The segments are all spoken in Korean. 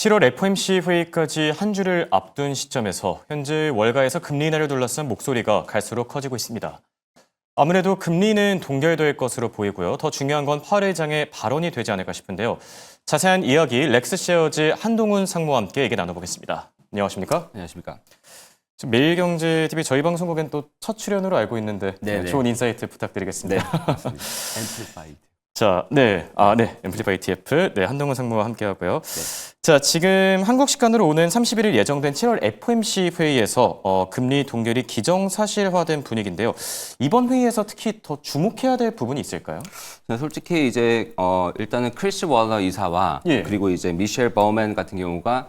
7월 FOMC 회의까지 한 주를 앞둔 시점에서 현재 월가에서 금리 인하를 둘러싼 목소리가 갈수록 커지고 있습니다. 아무래도 금리는 동결될 것으로 보이고요. 더 중요한 건 파월 의장의 발언이 되지 않을까 싶은데요. 자세한 이야기 렉스셰어즈 한동훈 상무와 함께 얘기 나눠보겠습니다. 안녕하십니까? 안녕하십니까? 매일경제TV 저희 방송국엔 또 첫 출연으로 알고 있는데 좋은 인사이트 부탁드리겠습니다. 네, 맞습니다. 앰플리파이드. 자, 앰플리파이 TF, 한동훈 상무와 함께하고요. 네. 자, 지금 한국 시간으로 오는 31일 예정된 7월 FOMC 회의에서 금리 동결이 기정사실화된 분위기인데요. 이번 회의에서 특히 더 주목해야 될 부분이 있을까요? 솔직히 이제 일단은 크리스 월러 이사와 그리고 이제 미셸 버우먼 같은 경우가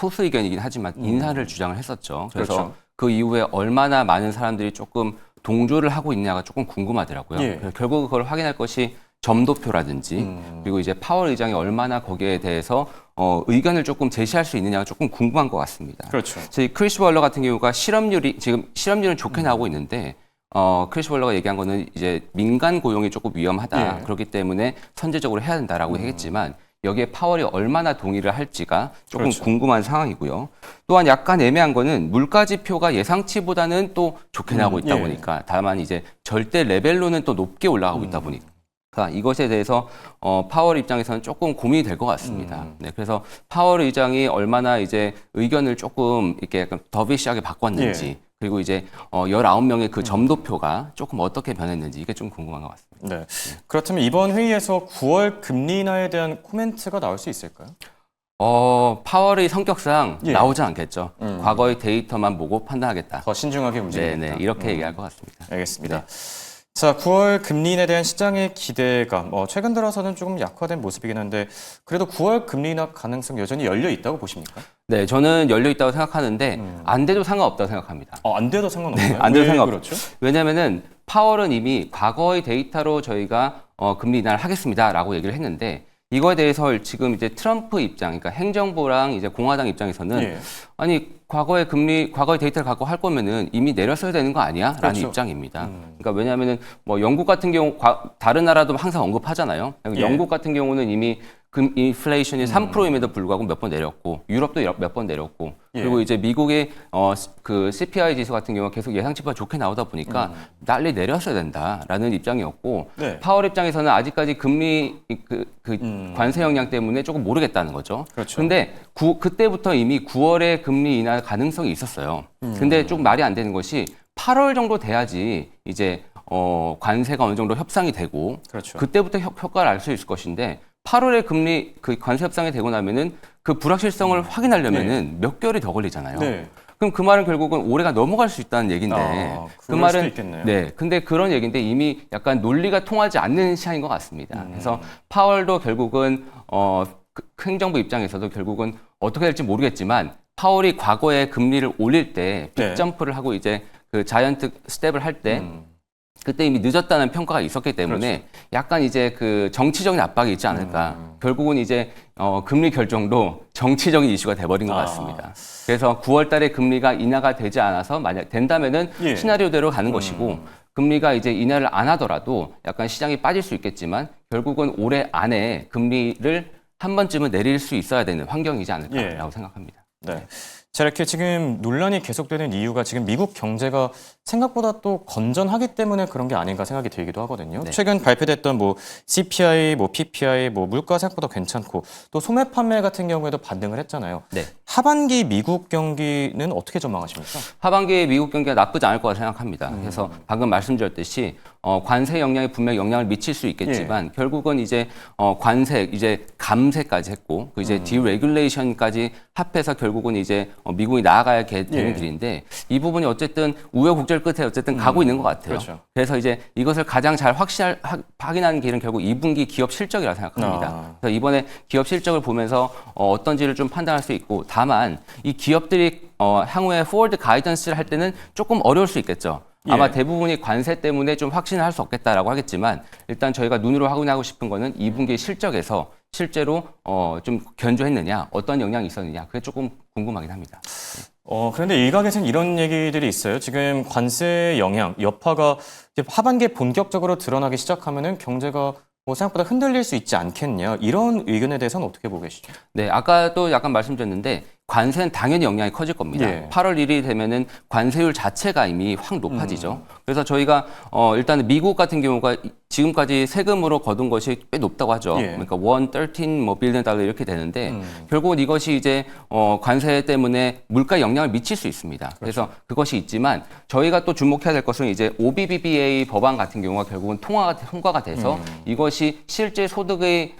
소수 의견이긴 하지만 인사를 주장을 했었죠. 그래서 그렇죠. 그 이후에 얼마나 많은 사람들이 조금 동조를 하고 있냐가 조금 궁금하더라고요. 그래서 결국 그걸 확인할 것이 점도표라든지 그리고 이제 파월 의장이 얼마나 거기에 대해서 의견을 조금 제시할 수 있느냐가 조금 궁금한 것 같습니다. 그렇죠. 저희 크리스 월러 같은 경우가 지금 실업률은 좋게 나오고 있는데 크리스 월러가 얘기한 거는 이제 민간 고용이 조금 위험하다. 그렇기 때문에 선제적으로 해야 된다라고 했지만 여기에 파월이 얼마나 동의를 할지가 조금 궁금한 상황이고요. 또한 약간 애매한 거는 물가 지표가 예상치보다는 또 좋게 나오고 있다 보니까 다만 이제 절대 레벨로는 또 높게 올라가고 있다 보니까 이것에 대해서 파월 입장에서는 조금 고민이 될 것 같습니다. 네, 그래서 파월 의장이 얼마나 이제 의견을 조금 이렇게 약간 더비시하게 바꿨는지 그리고 이제 19명의 그 점도표가 조금 어떻게 변했는지 이게 좀 궁금한 것 같습니다. 네. 그렇다면 이번 회의에서 9월 금리 인하에 대한 코멘트가 나올 수 있을까요? 파월의 성격상 나오지 않겠죠. 과거의 데이터만 보고 판단하겠다. 더 신중하게 움직이겠다. 네, 이렇게 얘기할 것 같습니다. 알겠습니다. 자, 9월 금리 인하에 대한 시장의 기대감, 최근 들어서는 조금 약화된 모습이긴 한데 그래도 9월 금리 인하 가능성 여전히 열려 있다고 보십니까? 네, 저는 열려 있다고 생각하는데 안 돼도 상관없다고 생각합니다. 안 돼도 상관없나요? 안 돼도 상관없죠. 그렇죠? 왜냐면은 파월은 이미 과거의 데이터로 저희가 금리 인하를 하겠습니다라고 얘기를 했는데 이거에 대해서 지금 이제 트럼프 입장, 그러니까 행정부랑 이제 공화당 입장에서는 아니 과거의 데이터를 갖고 할 거면은 이미 내렸어야 되는 거 아니야? 라는 그렇죠. 입장입니다. 그러니까 왜냐하면은 뭐 영국 같은 경우 다른 나라도 항상 언급하잖아요. 영국 같은 경우는 이미 인플레이션이 3%임에도 불구하고 몇 번 내렸고 유럽도 몇 번 내렸고 그리고 이제 미국의 그 CPI 지수 같은 경우가 계속 예상치보다 좋게 나오다 보니까 빨리 내렸어야 된다라는 입장이었고 파월 입장에서는 아직까지 금리 관세 영향 때문에 조금 모르겠다는 거죠. 그렇죠. 근데 그때부터 이미 9월에 금리 인하 가능성이 있었어요. 근데 좀 말이 안 되는 것이 8월 정도 돼야지 이제 관세가 어느 정도 협상이 되고 그때부터 효과를 알 수 있을 것인데 8월에 금리 관세 협상이 되고 나면은 그 불확실성을 확인하려면은 몇 개월이 더 걸리잖아요. 그럼 그 말은 결국은 올해가 넘어갈 수 있다는 얘기인데 그 말은 있겠네요. 근데 그런 얘기인데 이미 약간 논리가 통하지 않는 시향인 것 같습니다. 그래서 파월도 결국은 행정부 입장에서도 결국은 어떻게 될지 모르겠지만 파월이 과거에 금리를 올릴 때 빅점프를 하고 이제 그 자이언트 스텝을 할 때 그때 이미 늦었다는 평가가 있었기 때문에 약간 이제 그 정치적인 압박이 있지 않을까. 결국은 이제 금리 결정도 정치적인 이슈가 돼버린 것 같습니다. 그래서 9월 달에 금리가 인하가 되지 않아서 만약 된다면은 시나리오대로 가는 것이고 금리가 이제 인하를 안 하더라도 약간 시장이 빠질 수 있겠지만 결국은 올해 안에 금리를 한 번쯤은 내릴 수 있어야 되는 환경이지 않을까라고 생각합니다. 네. 자, 이렇게 지금 논란이 계속되는 이유가 지금 미국 경제가 생각보다 또 건전하기 때문에 그런 게 아닌가 생각이 들기도 하거든요. 최근 발표됐던 뭐 CPI, 뭐 PPI, 뭐 물가 생각보다 괜찮고 또 소매 판매 같은 경우에도 반등을 했잖아요. 하반기 미국 경기는 어떻게 전망하십니까? 하반기 미국 경기가 나쁘지 않을 거라 생각합니다. 그래서 방금 말씀드렸듯이 관세 영향이 분명히 영향을 미칠 수 있겠지만 결국은 이제 관세, 이제 감세까지 했고 그 이제 디레귤레이션까지 합해서 결국은 이제 미국이 나아가야 되는 길인데 이 부분이 어쨌든 우여곡절 끝에 어쨌든 가고 있는 것 같아요. 그래서 이제 이것을 가장 잘 확인하는 길은 결국 2분기 기업 실적이라고 생각합니다. 그래서 이번에 기업 실적을 보면서 어떤지를 좀 판단할 수 있고 다만 이 기업들이 향후에 포워드 가이던스를 할 때는 조금 어려울 수 있겠죠. 아마 대부분이 관세 때문에 좀 확신을 할 수 없겠다라고 하겠지만 일단 저희가 눈으로 확인하고 싶은 거는 2분기 실적에서 실제로 좀 견조했느냐, 어떤 영향이 있었느냐 그게 조금 궁금하긴 합니다. 그런데 일각에서는 이런 얘기들이 있어요. 지금 관세 영향, 여파가 이제 하반기에 본격적으로 드러나기 시작하면은 경제가 뭐 생각보다 흔들릴 수 있지 않겠냐 이런 의견에 대해서는 어떻게 보고 계시죠? 네, 아까도 약간 말씀드렸는데 관세는 당연히 영향이 커질 겁니다. 예. 8월 1일이 되면은 관세율 자체가 이미 확 높아지죠. 그래서 저희가 일단은 미국 같은 경우가 지금까지 세금으로 거둔 것이 꽤 높다고 하죠. 예. 그러니까 113 빌리언 달러 이렇게 되는데 결국은 이것이 이제 관세 때문에 물가에 영향을 미칠 수 있습니다. 그래서 그것이 있지만 저희가 또 주목해야 될 것은 이제 OBBBA 법안 같은 경우가 결국은 통과가 돼서 이것이 실제 소득의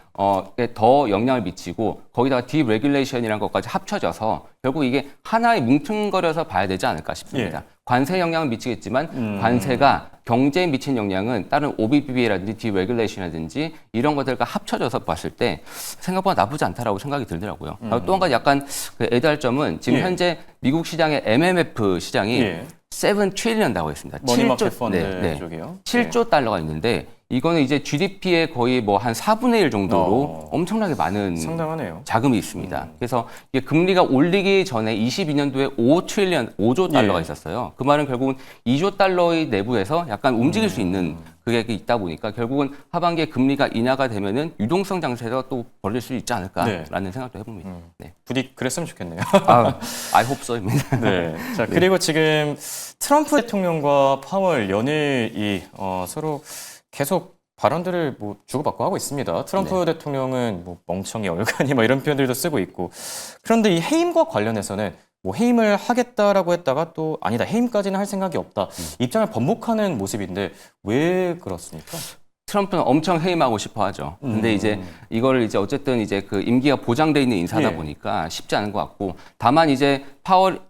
더 영향을 미치고 거기다가 디레귤레이션이라는 것까지 합쳐져서 결국 이게 하나의 뭉뚱거려서 봐야 되지 않을까 싶습니다. 예. 관세 영향은 미치겠지만 관세가 경제에 미친 영향은 다른 OBBB라든지 디레귤레이션이라든지 이런 것들과 합쳐져서 봤을 때 생각보다 나쁘지 않다라고 생각이 들더라고요. 또 한 가지 약간 그 애달점은 지금 예. 현재 미국 시장의 MMF 시장이 예. 7 트릴리언이라고 했습니다. 머니마켓 펀드 쪽이요. 7조 달러가 있는데 이거는 이제 GDP의 거의 뭐 한 4분의 1 정도로 엄청나게 많은 상당하네요. 자금이 있습니다. 그래서 이게 금리가 올리기 전에 22년도에 5조 달러가 예. 있었어요. 그 말은 결국은 2조 달러의 내부에서 약간 움직일 수 있는 그게 있다 보니까 결국은 하반기에 금리가 인하가 되면은 유동성 장세가 또 벌릴 수 있지 않을까라는 생각도 해봅니다. 네. 부디 그랬으면 좋겠네요. I hope so입니다. 네. 자, 그리고 지금 트럼프 대통령과 파월 연일이 서로 계속 발언들을 뭐 주고받고 하고 있습니다. 트럼프 대통령은 뭐 멍청이, 얼간이 뭐 이런 표현들도 쓰고 있고. 그런데 이 해임과 관련해서는 뭐 해임을 하겠다라고 했다가 또 아니다, 해임까지는 할 생각이 없다. 입장을 번복하는 모습인데 왜 그렇습니까? 트럼프는 엄청 해임하고 싶어 하죠. 근데 이제 이거를 이제 어쨌든 이제 그 임기가 보장돼 있는 인사다 예. 보니까 쉽지 않은 것 같고 다만 이제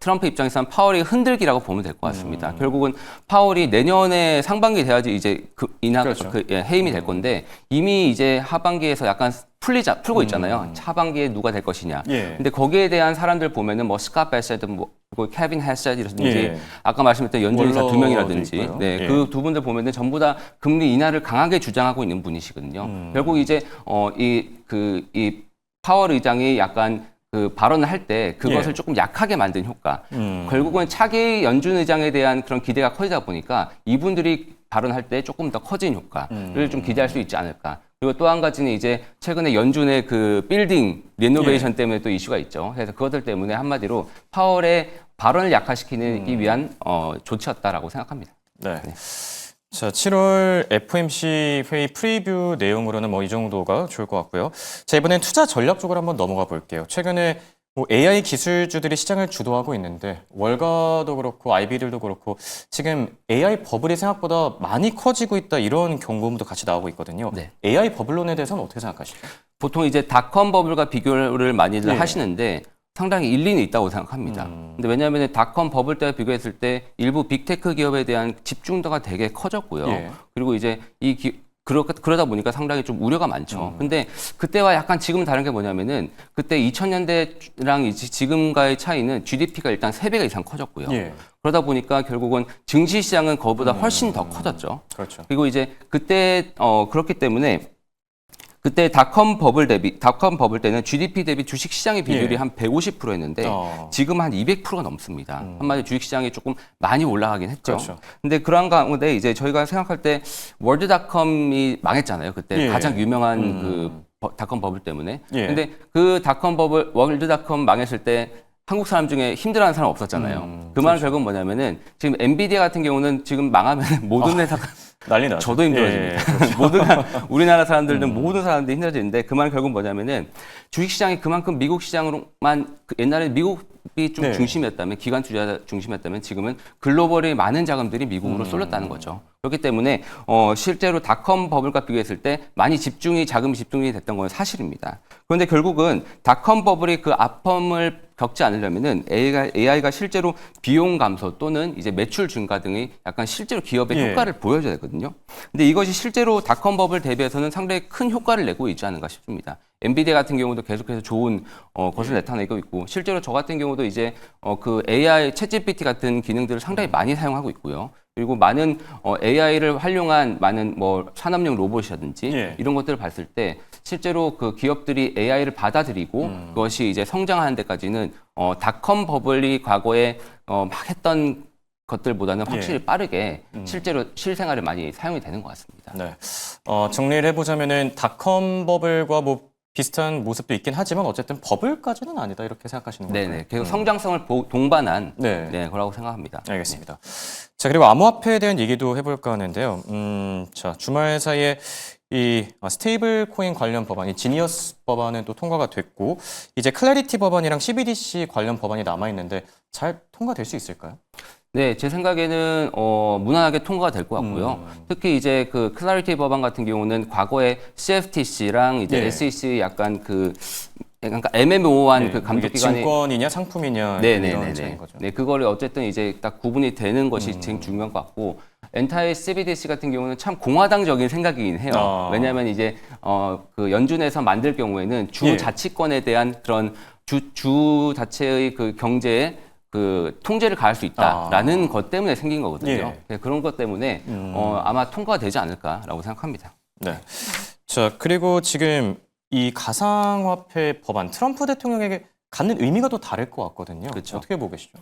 트럼프 입장에서는 파월이 흔들기라고 보면 될 것 같습니다. 결국은 파월이 내년에 상반기 돼야지 이제 그렇죠. 해임이 될 건데 이미 이제 하반기에서 약간 풀고 있잖아요. 하반기에 누가 될 것이냐. 예. 근데 거기에 대한 사람들 보면은 뭐 스캇 베셋, 뭐 그리고 케빈 헤셋이라든지 예. 아까 말씀했던 연준이사 월러도 2명이라든지 있고요. 네, 예. 그 두 분들 보면은 전부 다 금리 인하를 강하게 주장하고 있는 분이시거든요. 결국 이제 이 파월 의장이 약간 그 발언을 할 때 그것을 예. 조금 약하게 만든 효과. 결국은 차기 연준 의장에 대한 그런 기대가 커지다 보니까 이분들이 발언할 때 조금 더 커진 효과를 좀 기대할 수 있지 않을까. 그리고 또 한 가지는 이제 최근에 연준의 그 빌딩 리노베이션 때문에 또 이슈가 있죠. 그래서 그것들 때문에 한마디로 파월의 발언을 약화시키기 위한 조치였다라고 생각합니다. 네. 자, 7월 FOMC 회의 프리뷰 내용으로는 뭐 이 정도가 좋을 것 같고요. 자, 이번엔 투자 전략 쪽으로 한번 넘어가 볼게요. 최근에 뭐 AI 기술주들이 시장을 주도하고 있는데 월가도 그렇고 IB들도 그렇고 지금 AI 버블이 생각보다 많이 커지고 있다 이런 경고음도 같이 나오고 있거든요. 네. AI 버블론에 대해서는 어떻게 생각하시죠? 보통 이제 닷컴 버블과 비교를 많이들 예. 하시는데 상당히 일리는 있다고 생각합니다. 근데 왜냐하면 닷컴 버블 때와 비교했을 때 일부 빅테크 기업에 대한 집중도가 되게 커졌고요. 예. 그리고 이제 그러다 보니까 상당히 좀 우려가 많죠. 근데 그때와 약간 지금은 다른 게 뭐냐면은 그때 2000년대랑 지금과의 차이는 GDP가 일단 3배가 이상 커졌고요. 예. 그러다 보니까 결국은 증시 시장은 그거보다 훨씬 더 커졌죠. 그렇죠. 그리고 이제 그때 그렇기 때문에 그때 닷컴 버블 때는 GDP 대비 주식 시장의 비율이 예. 한 150%였는데 지금 한 200%가 넘습니다. 한마디로 주식 시장이 조금 많이 올라가긴 했죠. 그렇죠. 근데 그런 가운데 이제 저희가 생각할 때 월드닷컴이 망했잖아요. 그때 예. 가장 유명한 그 닷컴 버블 때문에. 예. 근데 그 닷컴 버블 월드닷컴 망했을 때 한국 사람 중에 힘들어하는 사람 없었잖아요. 그 말은 결국은 뭐냐면은 지금 엔비디아 같은 경우는 지금 망하면 모든 회사가 난리 나죠. 저도 힘들어집니다. 예, 그렇죠. 모든 우리나라 사람들은 모든 사람들이 힘들어지는데 그 말은 결국 뭐냐면은 주식시장이 그만큼 미국 시장으로만 옛날에 미국이 좀 네. 중심이었다면 기관 투자 중심이었다면 지금은 글로벌의 많은 자금들이 미국으로 쏠렸다는 거죠. 그렇기 때문에 실제로 닷컴 버블과 비교했을 때 많이 자금이 집중이 됐던 건 사실입니다. 그런데 결국은 닷컴 버블이 그 아픔을 겪지 않으려면은 AI가 실제로 비용 감소 또는 이제 매출 증가 등의 약간 실제로 기업의 예. 효과를 보여줘야 되거든요. 근데 이것이 실제로 닷컴 버블 대비해서는 상당히 큰 효과를 내고 있지 않은가 싶습니다. 엔비디아 같은 경우도 계속해서 좋은 것을 나타내고 있고 실제로 저 같은 경우도 이제 그 AI 챗GPT 같은 기능들을 상당히 많이 사용하고 있고요. 그리고 많은 AI를 활용한 많은 뭐 산업용 로봇이라든지 예. 이런 것들을 봤을 때 실제로 그 기업들이 AI를 받아들이고 그것이 이제 성장하는 데까지는 닷컴 버블이 과거에 막 했던 것들보다는 확실히 빠르게 실제로 실생활에 많이 사용이 되는 것 같습니다. 네. 정리를 해보자면은 닷컴 버블과 뭐 비슷한 모습도 있긴 하지만 어쨌든 버블까지는 아니다 이렇게 생각하시는 거죠? 네네. 계속 성장성을 동반한 네. 네, 거라고 생각합니다. 알겠습니다. 자, 그리고 암호화폐에 대한 얘기도 해볼까 하는데요. 자, 주말 사이에 이 스테이블 코인 관련 법안이 지니어스 법안은 또 통과가 됐고 이제 클래리티 법안이랑 CBDC 관련 법안이 남아 있는데 잘 통과될 수 있을까요? 네, 제 생각에는 무난하게 통과가 될 것 같고요. 특히 이제 그 클래리티 법안 같은 경우는 과거에 CFTC랑 이제 네. SEC 약간 그러니까 애매모호한 네, 그 감독 이게 기관이 증권이냐 상품이냐 이런 차이인 네네네. 거죠. 네, 그거를 어쨌든 이제 딱 구분이 되는 것이 제일 중요한 것 같고 엔타이 CBDC 같은 경우는 참 공화당적인 생각이긴 해요. 왜냐하면 이제 그 연준에서 만들 경우에는 주 예. 자치권에 대한 그런 주 자체의 그 경제에 그 통제를 가할 수 있다라는 것 때문에 생긴 거거든요. 예. 네, 그런 것 때문에 아마 통과가 되지 않을까라고 생각합니다. 네. 자, 그리고 지금 이 가상화폐 법안 트럼프 대통령에게 갖는 의미가 또 다를 것 같거든요. 그렇죠. 어떻게 보고 계시죠?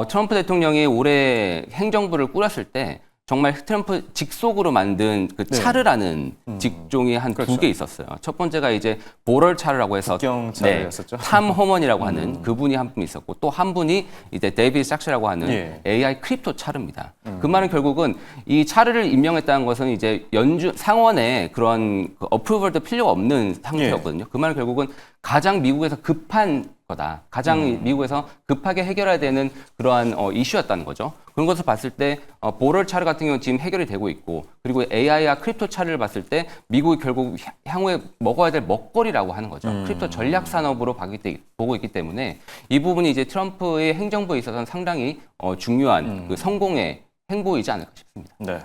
트럼프 대통령이 올해 행정부를 꾸렸을 때 정말 트럼프 직속으로 만든 그 네. 차르라는 직종이 한 그렇죠. 두 개 있었어요. 첫 번째가 이제 보럴 차르라고 해서 국경 차르였었죠. 탐 허먼이라고 하는 그분이 한 분 있었고 또 한 분이 이제 데이비드 삭스라고 하는 예. AI 크립토 차르입니다. 그 말은 결국은 이 차르를 임명했다는 것은 이제 상원에 그런 어프로벌도 필요가 없는 상태였거든요. 그 말은 결국은 가장 미국에서 급한 거다. 가장 미국에서 급하게 해결해야 되는 그러한 이슈였다는 거죠. 그런 것을 봤을 때 보럴 차르 같은 경우는 지금 해결이 되고 있고 그리고 AI와 크립토 차르를 봤을 때 미국이 결국 향후에 먹어야 될 먹거리라고 하는 거죠. 크립토 전략 산업으로 보고 있기 때문에 이 부분이 이제 트럼프의 행정부에 있어서는 상당히 중요한 그 성공의 행보이지 않을까 싶습니다. 네.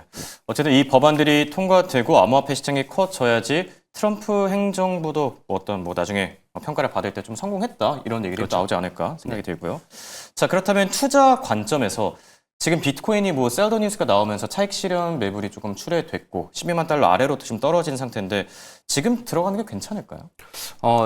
어쨌든 이 법안들이 통과되고 암호화폐 시장이 커져야지 트럼프 행정부도 어떤 뭐 나중에 평가를 받을 때 좀 성공했다 이런 얘기들이 그렇죠. 나오지 않을까 생각이 들고요. 자, 그렇다면 투자 관점에서 지금 비트코인이 뭐 셀더 뉴스가 나오면서 차익 실현 매물이 조금 출회됐고 12만 달러 아래로 좀 떨어진 상태인데 지금 들어가는 게 괜찮을까요?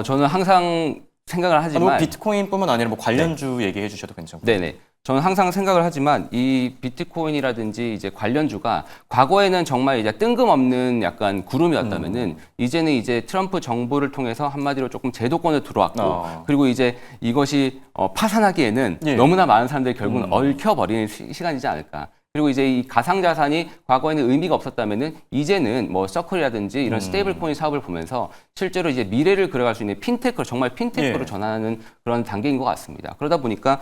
저는 항상 생각을 하지만 뭐 비트코인뿐만 아니라 뭐 관련주 얘기해 주셔도 괜찮고. 네네. 저는 항상 생각을 하지만 이 비트코인이라든지 이제 관련주가 과거에는 정말 이제 뜬금없는 약간 구름이었다면은 이제는 이제 트럼프 정부를 통해서 한마디로 조금 제도권에 들어왔고 그리고 이제 이것이 파산하기에는 예. 너무나 많은 사람들이 결국은 얽혀버리는 시간이지 않을까. 그리고 이제 이 가상자산이 과거에는 의미가 없었다면은 이제는 뭐 서클이라든지 이런 스테이블 코인 사업을 보면서 실제로 이제 미래를 그려갈 수 있는 핀테크로 정말 핀테크로 예. 전환하는 그런 단계인 것 같습니다. 그러다 보니까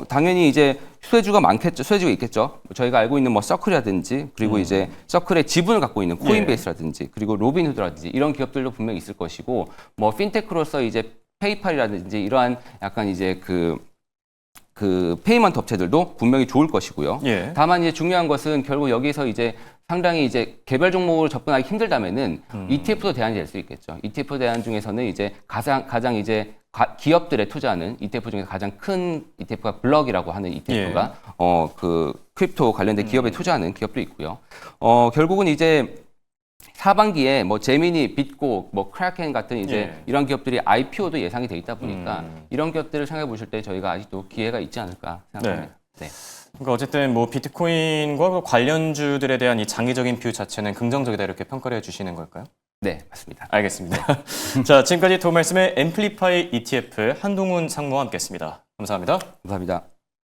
당연히 이제 수혜주가 많겠죠. 수혜주가 있겠죠. 저희가 알고 있는 뭐 서클이라든지 그리고 이제 서클의 지분을 갖고 있는 코인베이스라든지 그리고 로빈후드라든지 이런 기업들도 분명히 있을 것이고 뭐 핀테크로서 이제 페이팔이라든지 이러한 약간 이제 그 페이먼트 업체들도 분명히 좋을 것이고요. 예. 다만 이제 중요한 것은 결국 여기서 이제 상당히 이제 개별 종목으로 접근하기 힘들다면은 ETF도 대안이 될 수 있겠죠. ETF 대안 중에서는 이제 가장 이제 기업들에 투자하는 ETF 중에서 가장 큰 ETF가 블럭이라고 하는 ETF가 그 크립토 관련된 기업에 투자하는 기업도 있고요. 결국은 이제 하반기에 뭐 제미니, bit고, 뭐 크라켄 같은 이제 예. 이런 기업들이 IPO도 예상이 돼 있다 보니까 이런 기업들을 생각해 보실 때 저희가 아직도 기회가 있지 않을까 생각합니다. 네. 그러니까 어쨌든 뭐 비트코인과 관련주들에 대한 이 장기적인 뷰 자체는 긍정적이다 이렇게 평가를 해주시는 걸까요? 네, 맞습니다. 알겠습니다. 자, 지금까지 도움 말씀의 앰플리파이 ETF 한동훈 상무와 함께했습니다. 감사합니다. 감사합니다.